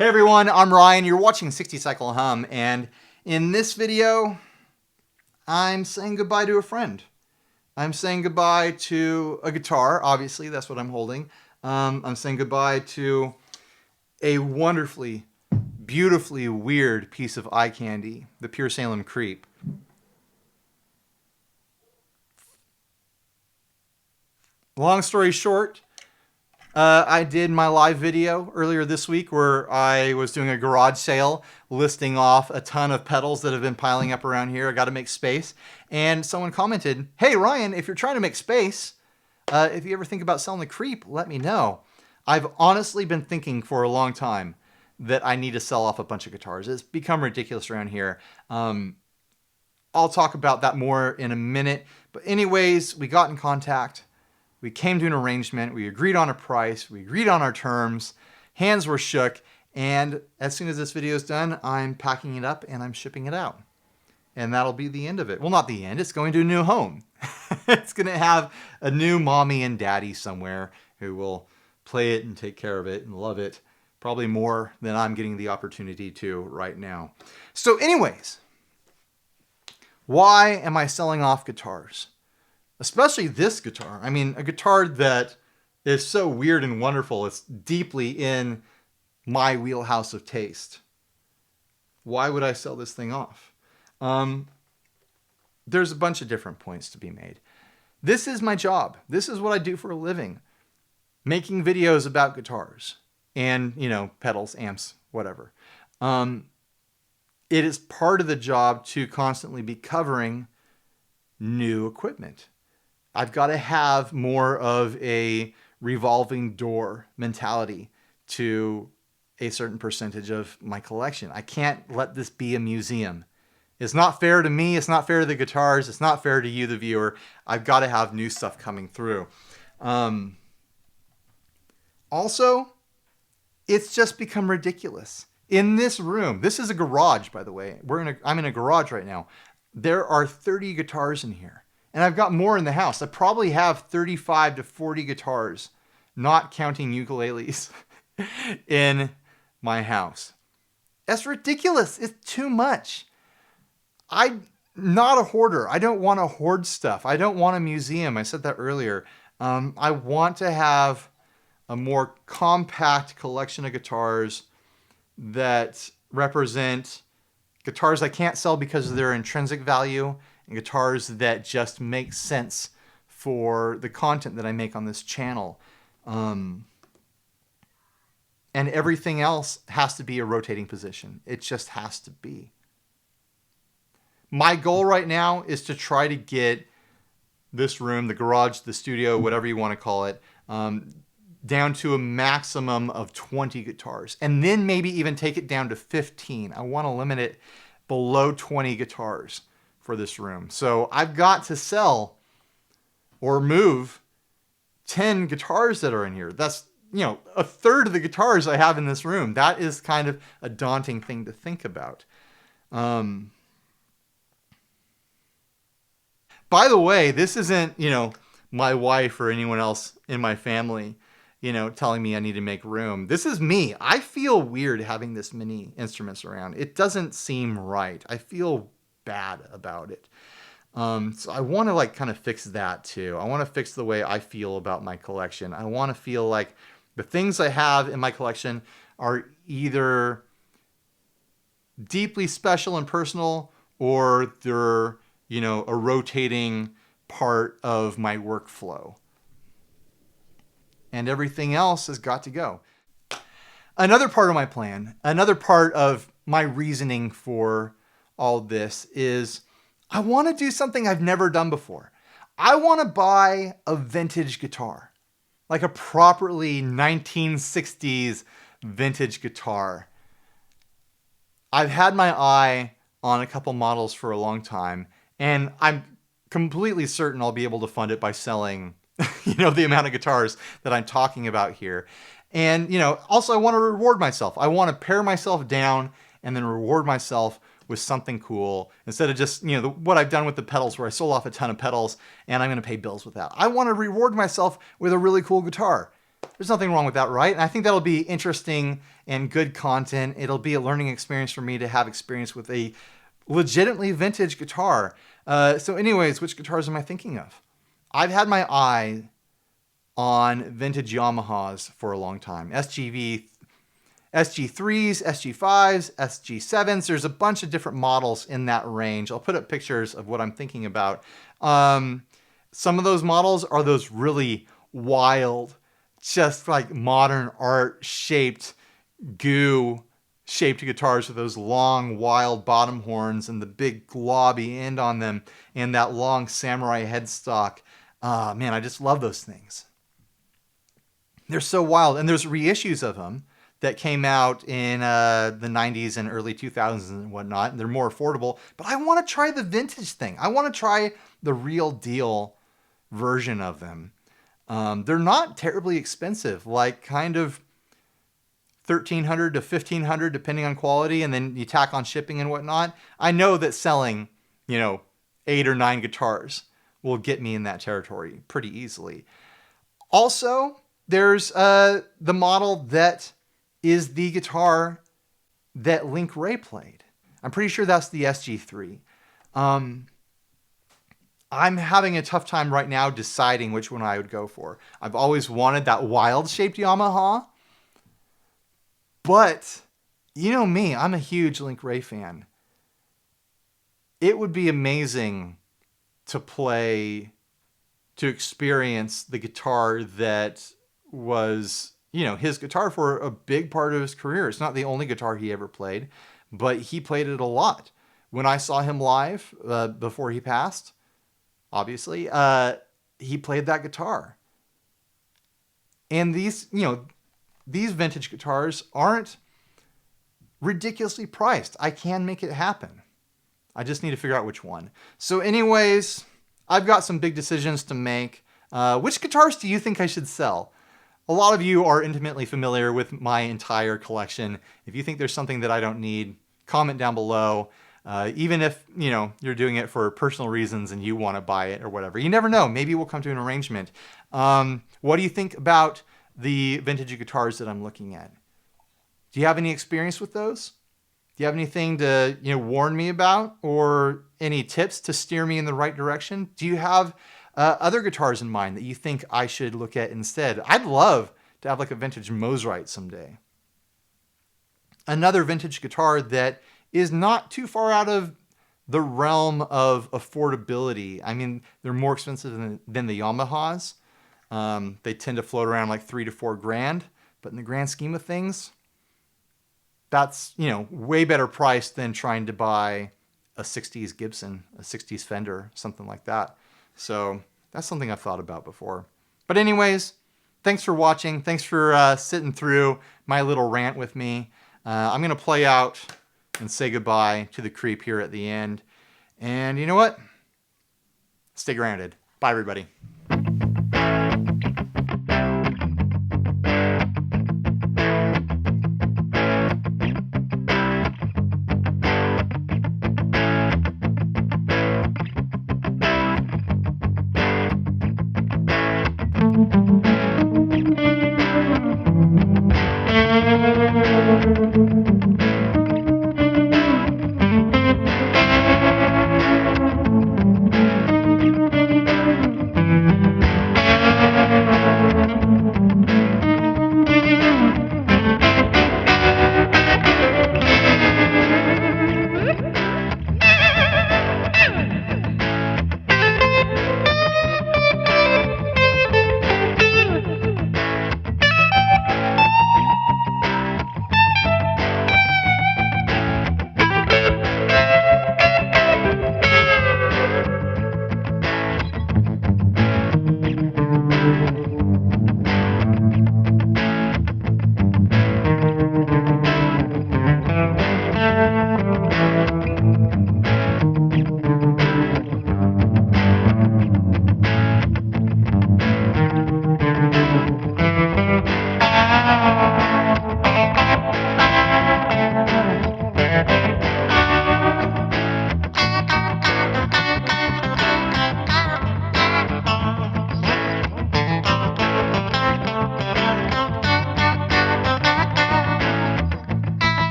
Hey everyone, I'm Ryan. You're watching 60 Cycle Hum, and in this video, I'm saying goodbye to a friend. I'm saying goodbye to a guitar, obviously, that's what I'm holding. I'm saying goodbye to a wonderfully, beautifully weird piece of eye candy, the Pure Salem Creep. Long story short, I did my live video earlier this week where I was doing a garage sale listing off a ton of pedals that have been piling up around here. I got to make space. And someone commented, hey Ryan, if you're trying to make space, if you ever think about selling the Creep, let me know. I've honestly been thinking for a long time that I need to sell off a bunch of guitars. It's become ridiculous around here. I'll talk about that more in a minute. But anyways, we got in contact. We came to an arrangement, we agreed on a price, we agreed on our terms, hands were shook, and as soon as this video is done, I'm packing it up and I'm shipping it out. And that'll be the end of it. Well, not the end, it's going to a new home. It's going to have a new mommy and daddy somewhere who will play it and take care of it and love it, probably more than I'm getting the opportunity to right now. So anyways, why am I selling off guitars? Especially this guitar. I mean, a guitar that is so weird and wonderful. It's deeply in my wheelhouse of taste. Why would I sell this thing off? There's a bunch of different points to be made. This is my job. This is what I do for a living. Making videos about guitars and, pedals, amps, whatever. It is part of the job to constantly be covering new equipment. I've got to have more of a revolving door mentality to a certain percentage of my collection. I can't let this be a museum. It's not fair to me. It's not fair to the guitars. It's not fair to you, the viewer. I've got to have new stuff coming through. Also, it's just become ridiculous. In this room, this is a garage, by the way. I'm in a garage right now. There are 30 guitars in here. And I've got more in the house. I probably have 35 to 40 guitars, not counting ukuleles, in my house. That's ridiculous. It's too much. I'm not a hoarder. I don't want to hoard stuff. I don't want a museum. I said that earlier. I want to have a more compact collection of guitars that represent guitars I can't sell because of their intrinsic value, and guitars that just make sense for the content that I make on this channel. And everything else has to be a rotating position. It just has to be. My goal right now is to try to get this room, the garage, the studio, whatever you want to call it, down to a maximum of 20 guitars. And then maybe even take it down to 15. I want to limit it below 20 guitars for this room. So I've got to sell or move 10 guitars that are in here. That's, a third of the guitars I have in this room. That is kind of a daunting thing to think about. By the way, this isn't, my wife or anyone else in my family, telling me I need to make room. This is me. I feel weird having this many instruments around. It doesn't seem right. I feel bad about it. So I want to kind of fix that too. I want to fix the way I feel about my collection. I want to feel like the things I have in my collection are either deeply special and personal, or they're, a rotating part of my workflow. And everything else has got to go. Another part of my plan, another part of my reasoning for all this is I want to do something I've never done before. I want to buy a vintage guitar, like a properly 1960s vintage guitar. I've had my eye on a couple models for a long time, and I'm completely certain I'll be able to fund it by selling the amount of guitars that I'm talking about here. And, also I want to reward myself. I want to pare myself down and then reward myself with something cool instead of just, what I've done with the pedals where I sold off a ton of pedals and I'm going to pay bills with that. I want to reward myself with a really cool guitar. There's nothing wrong with that, right? And I think that'll be interesting and good content. It'll be a learning experience for me to have experience with a legitimately vintage guitar. So anyways, which guitars am I thinking of? I've had my eye on vintage Yamahas for a long time. SG3s, SG5s, SG7s. There's a bunch of different models in that range. I'll put up pictures of what I'm thinking about. Some of those models are those really wild, just like modern art shaped goo shaped guitars with those long wild bottom horns and the big globby end on them and that long samurai headstock. Man, I just love those things. They're so wild. And there's reissues of them that came out in the 90s and early 2000s and whatnot. And they're more affordable. But I want to try the vintage thing. I want to try the real deal version of them. They're not terribly expensive, like kind of $1,300 to $1,500 depending on quality, and then you tack on shipping and whatnot. I know that selling, 8 or 9 guitars will get me in that territory pretty easily. Also, there's the model that is the guitar that Link Wray played. I'm pretty sure that's the SG3. I'm having a tough time right now deciding which one I would go for. I've always wanted that wild-shaped Yamaha, but you know me, I'm a huge Link Wray fan. It would be amazing to experience the guitar that was, his guitar for a big part of his career. It's not the only guitar he ever played, but he played it a lot. When I saw him live before he passed, obviously, he played that guitar. And these vintage guitars aren't ridiculously priced. I can make it happen. I just need to figure out which one. So anyways, I've got some big decisions to make. Which guitars do you think I should sell? A lot of you are intimately familiar with my entire collection. If you think there's something that I don't need, comment down below. Even if, you're doing it for personal reasons and you want to buy it or whatever. You never know. Maybe we'll come to an arrangement. What do you think about the vintage guitars that I'm looking at? Do you have any experience with those? Do you have anything to, warn me about, or any tips to steer me in the right direction? Do you have other guitars in mind that you think I should look at instead? I'd love to have like a vintage Mosrite someday. Another vintage guitar that is not too far out of the realm of affordability. I mean, they're more expensive than the Yamahas. They tend to float around like $3,000 to $4,000, but in the grand scheme of things, that's, way better priced than trying to buy a 60s Gibson, a 60s Fender, something like that. So that's something I've thought about before. But anyways, thanks for watching. Thanks for sitting through my little rant with me. I'm going to play out and say goodbye to the creep here at the end. And you know what? Stay grounded. Bye, everybody. Thank you.